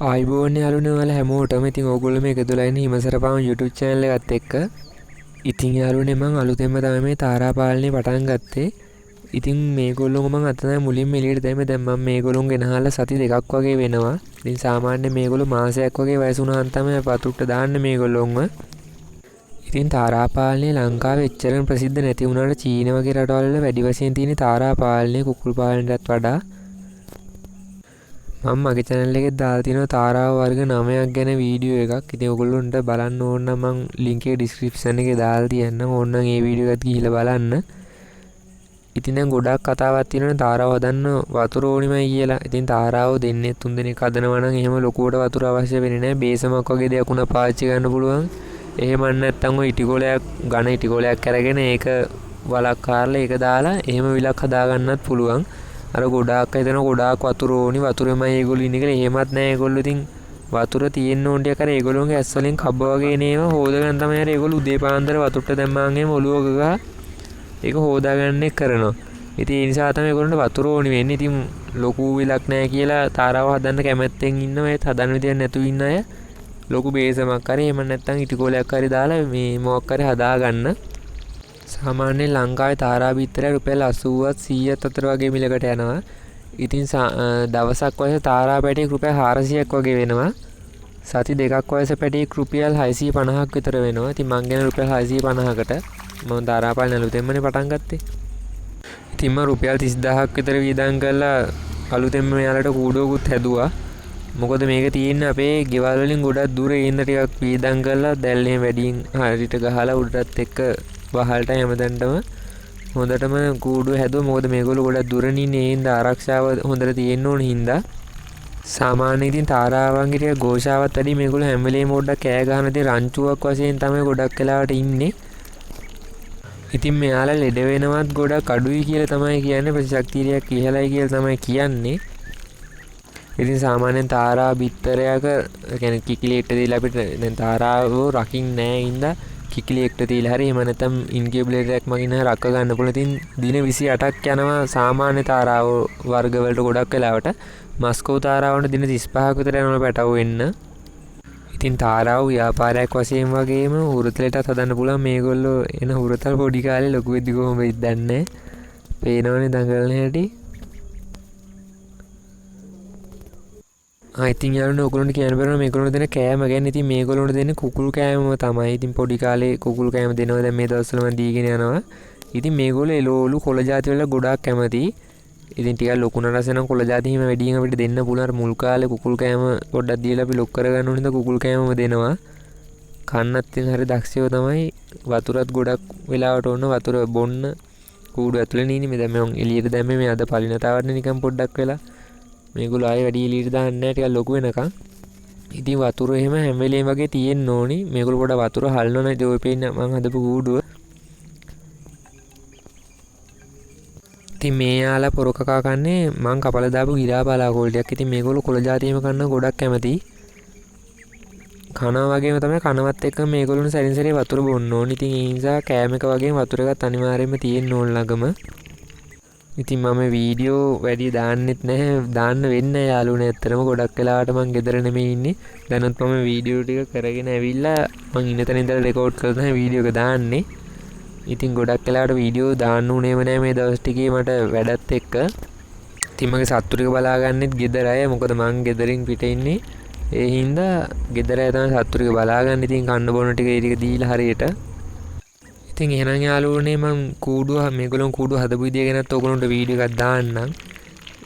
ආයිබෝන් යාළුවනේ ඔයාලා හැමෝටම. ඉතින් ඕගොල්ලෝ මේක දුලා ඉන්නේ හිමසරපාම YouTube channel එකත් එක්ක. ඉතින් යාළුවනේ මම අලුතෙන්ම තමයි මේ තාරා පාලනේ පටන් ගත්තේ. ඉතින් මේගොල්ලෝ මම අත තමයි මුලින්ම එළියට දැම්මේ. දැන් මම මේගොල්ලොන් ගෙනහලා සති දෙකක් වගේ වෙනවා. ඉතින් සාමාන්‍යයෙන් මේගොල්ලෝ මාසයක් වගේ වයස වුණාන් තමයි වතුට්ට දාන්නේ මේගොල්ලොන්ව. ඉතින් තාරා පාලනේ ලංකාවේ එච්චරම ප්‍රසිද්ධ නැති වුණාට චීන වගේ රටවල් වල වැඩි වශයෙන් තියෙන තාරා පාලනේ කුකුල් පාලනයටත් වඩා මම මගේ channel එකේ දාලා තියෙනවා තාරාව වර්ග 9ක් ගැන වීඩියෝ එකක්. ඉතින් ඔයගොල්ලොන්ට බලන්න ඕන නම් මම link එක description එකේ දාලා තියන්නම්. ඕන නම් ඒ වීඩියෝ එකත් ගිහිල්ලා බලන්න. ඉතින් දැන් ගොඩක් කතාවක් තියෙනවා තාරාව හදන්න වතුර ඕනිමයි කියලා. ඉතින් තාරාව දෙන්නේ 3 දෙනෙක් හදනවා නම් එහෙම ලොකුවට වතුර අවශ්‍ය වෙන්නේ නැහැ. බේසමක් වගේ දෙයක් උනා පාවිච්චි කරන්න පුළුවන්. එහෙම නැත්නම් ඔය ඉටිකොලයක් ඝන ඉටිකොලයක් අරගෙන ඒක වලක් කාරලා ඒක දාලා එහෙම විලක් හදා ගන්නත් පුළුවන්. අර ගොඩාක් හිතන ගොඩාක් වතුර ඕනි වතුරෙමයි ඒගොල්ලෝ ඉන්නේ කියලා එහෙමත් නැහැ. ඒගොල්ලෝ ඉතින් වතුර තියෙන්න ඕන ටික අර ඒගොල්ලෝගේ ඇස් වලින් කබ්බ වගේ නේම හොදගෙන තමයි අර ඒගොල්ලෝ උදේ පාන්දර වතුරට දැම්මාන් එහෙම ඔලුවක ගහ ඒක හොදාගන්නේ කරනවා. ඉතින් ඒ නිසා තමයි ඒගොල්ලන්ට වතුර ඕනි වෙන්නේ. ඉතින් ලොකු විලක් නැහැ කියලා තාරාව හදන්න කැමැත්තෙන් ඉන්නවා. ඒත් හදන්න විදියක් නැතුව ඉන්න අය ලොකු බේසමක් හරි එහෙම නැත්නම් ඉටිකොලයක් හරි දාලා මේ මොකක් හරි හදාගන්න. සාමාන්‍යයෙන් ලංකාවේ තාරා බිත්තරය රුපියල් 80ත් 100ත් අතර වගේ මිලකට යනවා. ඉතින් දවසක් වයස තාරා පැටියෙක් රුපියල් 400ක් වගේ වෙනවා. සති දෙකක් වයස පැටියෙක් රුපියල් 650ක් විතර වෙනවා. ඉතින් මං ගෙන රුපියල් 650කට මම තාරා පාලන අලුතෙන්මනේ පටන් ගත්තේ. ඉතින් මම රුපියල් 30000ක් විතර වියදම් කරලා අලුතෙන්ම මෙයාලට කූඩුවකුත් හැදුවා. මොකද මේක තියෙන්නේ අපේ ගෙවල් වලින් ගොඩක් දුර ඉන්න ටිකක් වියදම් කරලා දැල්ලේ වැඩියෙන් හරියට ගහලා උඩටත් එක්ක වහල්ට හැමදැනටම හොඳටම කූඩුව හැදුවා. මොකද මේගොල්ලෝ ගොඩක් දුරින් ඉන්නේ. ඒ හින්දා ආරක්ෂාව හොඳට තියෙන්න ඕන හින්දා සාමාන්‍යයෙන් ඉතින් තාරාවන්ගේ ටික ഘോഷාවත් වැඩි. මේගොල්ලෝ හැම වෙලේම පොඩ්ඩක් කෑ ගහන දේ රංචුවක් වශයෙන් තමයි ගොඩක් වෙලාවට ඉන්නේ. ඉතින් මෙයාලා ලෙඩ වෙනවත් ගොඩක් අඩුයි කියලා තමයි කියන්නේ. ප්‍රතිශක්තියක් ඉහළයි කියලා තමයි කියන්නේ. ඉතින් සාමාන්‍යයෙන් තාරා බිත්තරයක කියන්නේ කිකිලි එක්ට දීලා අපිට දැන් තාරාව රකින්න නැහැ හින්දා කිකිලි එක්ට දීලා හරි එහෙම නැත්නම් ඉන්කියුබේටර් එකක් මගින් රැක ගන්න පුළුවන්. ඉතින් දින 28ක් යනවා සාමාන්‍ය තාරාව වර්ග වලට ගොඩක් වෙලාවට. මස්කෝ තාරාවන්ට දින 35ක් විතර යනවා පැටව වෙන්න. ඉතින් තාරාව ව්‍යාපාරයක් වශයෙන් වගේම හුරතලටත් හදන්න පුළුවන්. මේගොල්ලෝ එන හුරතල් පොඩි කාලේ ලොකු වෙද්දි කොහොම වෙයිද දන්නේ නැහැ. පේනවනේ දඟලන හැටි. ඉතින් යාළුවනේ ඔයගොල්ලන්ට කියන්න බැරි නම් මේගොල්ලන්ට දෙන කෑම ගැන. ඉතින් මේගොල්ලන්ට දෙන්නේ කුකුල් කෑමම තමයි. ඉතින් පොඩි කාලේ කුකුල් කෑම දෙනවා. දැන් මේ දවස්වල මම දීගෙන යනවා. ඉතින් මේගොල්ලෝ එළවලු කොළ ಜಾති වල ගොඩාක් කැමතියි. ඉතින් ටිකක් ලොකු නරස නම් කොළ ಜಾති හිම වැඩියෙන් අපිට දෙන්න පුළුවන්. අර මුල් කාලේ කුකුල් කෑම පොඩ්ඩක් දීලා අපි ලොක් කරගන්න ඕනේ. ඉතින් කුකුල් කෑමම දෙනවා. කන්නත් ඉතින් හරි දක්ෂයෝ තමයි. වතුරත් ගොඩක් වෙලාවට ඕන වතුර බොන්න කූඩු ඇතුලේ නේ ඉන්නේ. දැන් මම එළියට දැම්මේ මේ අද පලිනතාවටනේ නිකන් පොඩ්ඩක් වෙලා. මේගොල්ලෝ ආයේ වැඩි එළියට දාන්නේ නැහැ ටිකක් ලොකු වෙනකන්. ඉතින් වතුර එහෙම හැම වෙලේම වගේ තියෙන්න ඕනි. මේගොල්ලෝ පොඩ වතුර හල්නවා නේද ඔය පේන්නේ මම හදපු කූඩුව. ඉතින් මේ යාලා පොරකකා කන්නේ මං කපලා දාපු ගිරා බලා කෝල් ටිකක්. ඉතින් මේගොල්ලෝ කොළ జాතියම කන්න ගොඩක් කැමතියි. කනවා වගේම තමයි කනවත් එක්ක මේගොල්ලෝන සැරින් සැරේ වතුර බොන්න ඕනි. ඉතින් ඒ නිසා කෑම එක වගේම වතුර එකත් අනිවාර්යයෙන්ම තියෙන්න ඕන ළඟම. ඉතින් මම වීඩියෝ වැඩි දාන්නෙත් නැහැ. දාන්න වෙන්නේ යාළුවනේ. ඇත්තටම ගොඩක් වෙලාවට මං ගෙදර නෙමෙයි ඉන්නේ. දැනුත් මම වීඩියෝ ටික කරගෙන ඇවිල්ලා මං ඉන්න තැන ඉඳලා රෙකෝඩ් කරලා තමයි වීඩියෝ එක දාන්නේ. ඉතින් ගොඩක් වෙලාවට වීඩියෝ දාන්න උනේම නැහැ මේ දවස් ටිකේ මට වැඩත් එක්ක. ඉතින් මගේ සත්තු ටික බලාගන්නෙත් ගෙදර අය. මොකද මං ගෙදරින් පිට ඉන්නේ. ඒ හින්දා ගෙදර අය තමයි සත්තු ටික බලාගන්න. ඉතින් කන්න බොන ටික ඒ ටික දීලා හරියට. ඉතින් එහෙනම් යාළුවනේ මම කූඩුව මේගොල්ලෝ කූඩුව හදපු විදිය ගැනත් ඔයගොල්ලන්ට වීඩියෝ එකක් දාන්නම්.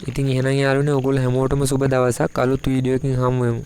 ඉතින් එහෙනම් යාළුවනේ ඔයගොල්ලෝ හැමෝටම සුබ දවසක්. අලුත් වීඩියෝ එකකින් හමු වෙමු.